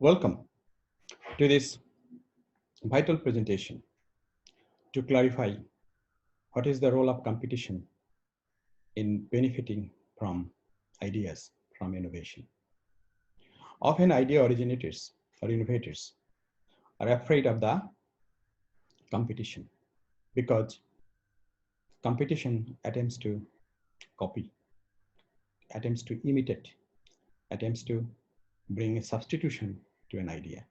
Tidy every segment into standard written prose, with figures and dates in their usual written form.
Welcome to this vital presentation to clarify what is the role of competition in benefiting from ideas from innovation. Often idea originators or innovators are afraid of the competition because competition attempts to copy, attempts to imitate, attempts to bring a substitution to an idea.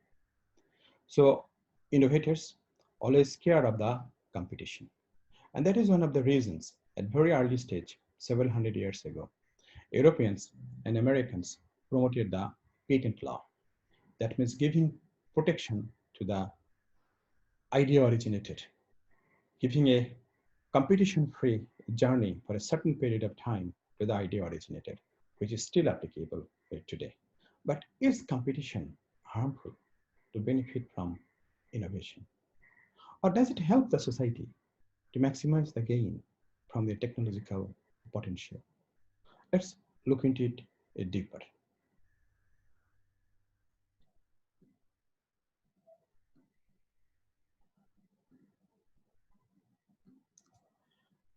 So innovators always scared of the competition. And that is one of the reasons at very early stage, several hundred years ago, Europeans and Americans promoted the patent law. That means giving protection to the idea originated, giving a competition-free journey for a certain period of time to the idea originated, which is still applicable today. But is competition harmful to benefit from innovation? Or does it help the society to maximize the gain from the technological potential? Let's look into it deeper.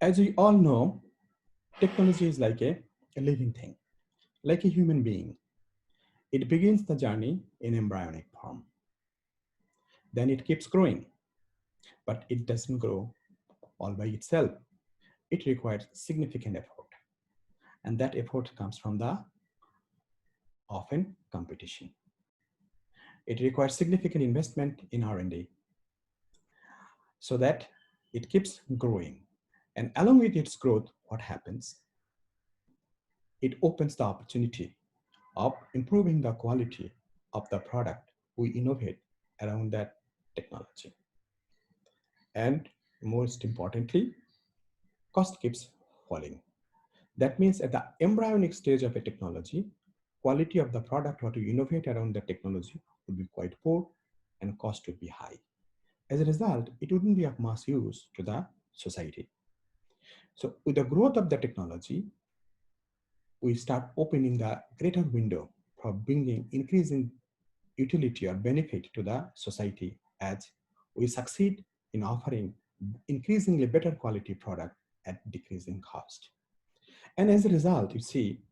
As we all know, technology is like a living thing, like a human being. It begins the journey in embryonic form. Then it keeps growing, but it doesn't grow all by itself. It requires significant effort. And that effort comes from the often competition. It requires significant investment in R&D so that it keeps growing. And along with its growth, what happens? It opens the opportunity of improving the quality of the product we innovate around that technology. And most importantly, cost keeps falling. That means at the embryonic stage of a technology, quality of the product what you innovate around the technology would be quite poor and cost would be high. As a result, it wouldn't be of mass use to the society. So with the growth of the technology, we start opening the greater window for bringing increasing utility or benefit to the society as we succeed in offering increasingly better quality product at decreasing cost. And as a result, you see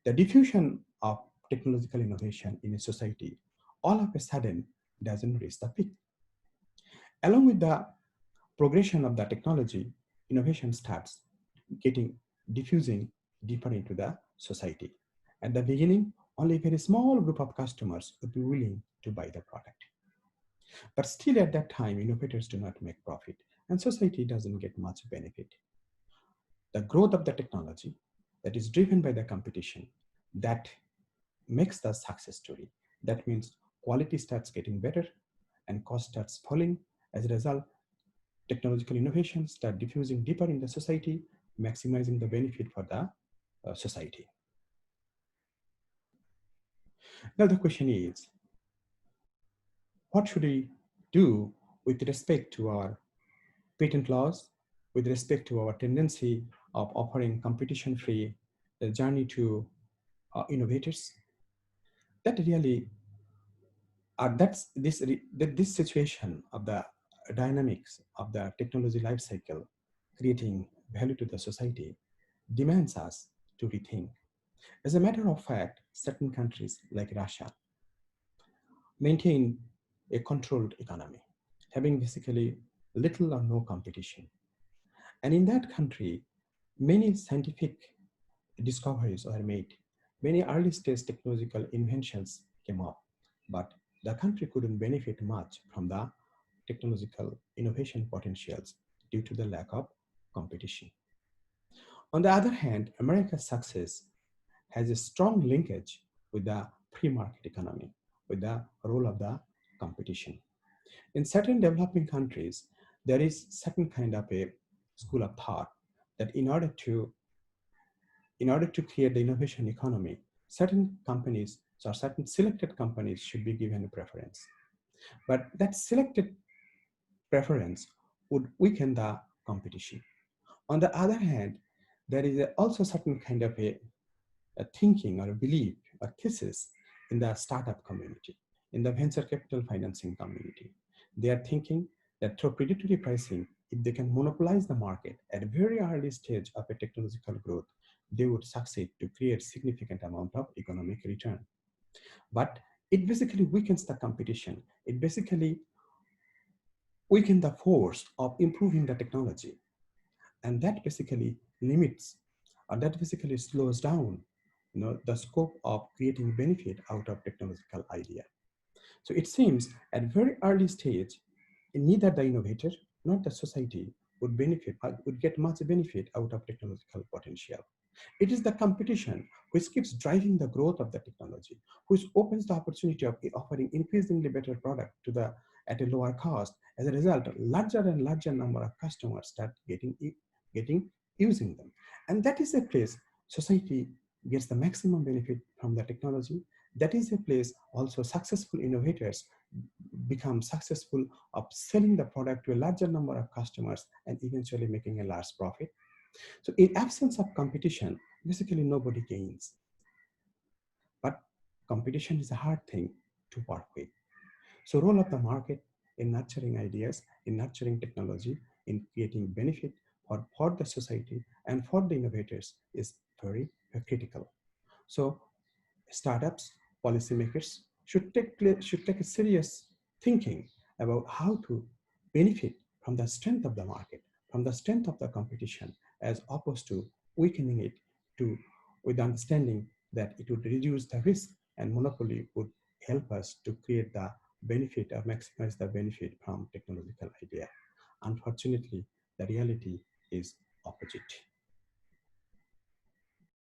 the diffusion of technological innovation in a society all of a sudden doesn't reach the peak. Along with the progression of the technology, innovation starts getting diffusing deeper into the society. At the beginning, only a very small group of customers would be willing to buy the product. But still at that time, innovators do not make profit and society doesn't get much benefit. The growth of the technology that is driven by the competition that makes the success story. That means quality starts getting better and cost starts falling. As a result, technological innovations start diffusing deeper in the society, maximizing the benefit for the society. Now the question is, what should we do with respect to our patent laws, with respect to our tendency of offering competition-free journey to innovators? That really, that's this situation of the dynamics of the technology life cycle creating value to the society demands us to rethink. As a matter of fact, certain countries like Russia maintain a controlled economy, having basically little or no competition. And in that country, many scientific discoveries were made. Many early stage technological inventions came up, but the country couldn't benefit much from the technological innovation potentials due to the lack of competition. On the other hand, America's success has a strong linkage with the free market economy, with the role of the competition. In certain developing countries, there is certain kind of a school of thought that in order to create the innovation economy, certain companies or certain selected companies should be given a preference. But that selected preference would weaken the competition. On the other hand, there is also certain kind of a thinking or a belief or thesis in the startup community. in the venture capital financing community. They are thinking that through predatory pricing, if they can monopolize the market at a very early stage of a technological growth, they would succeed to create significant amount of economic return. But it basically weakens the competition. It basically weakens the force of improving the technology. And that basically limits, or that basically slows down the scope of creating benefit out of technological idea. So it seems at very early stage, neither the innovator nor the society would get much benefit out of technological potential. It is the competition which keeps driving the growth of the technology, which opens the opportunity of offering increasingly better product to the at a lower cost. As a result, larger and larger number of customers start getting using them, and that is a place society gets the maximum benefit from the technology. That is a place also successful innovators become successful of selling the product to a larger number of customers and eventually making a large profit. So in absence of competition, basically nobody gains. But competition is a hard thing to work with. So role of the market in nurturing ideas, in nurturing technology, in creating benefit for the society and for the innovators is very critical. So startups, policymakers should take a serious thinking about how to benefit from the strength of the market, from the strength of the competition, as opposed to weakening it to with understanding that it would reduce the risk and monopoly would help us to create the benefit or maximize the benefit from technological idea. Unfortunately, the reality is opposite.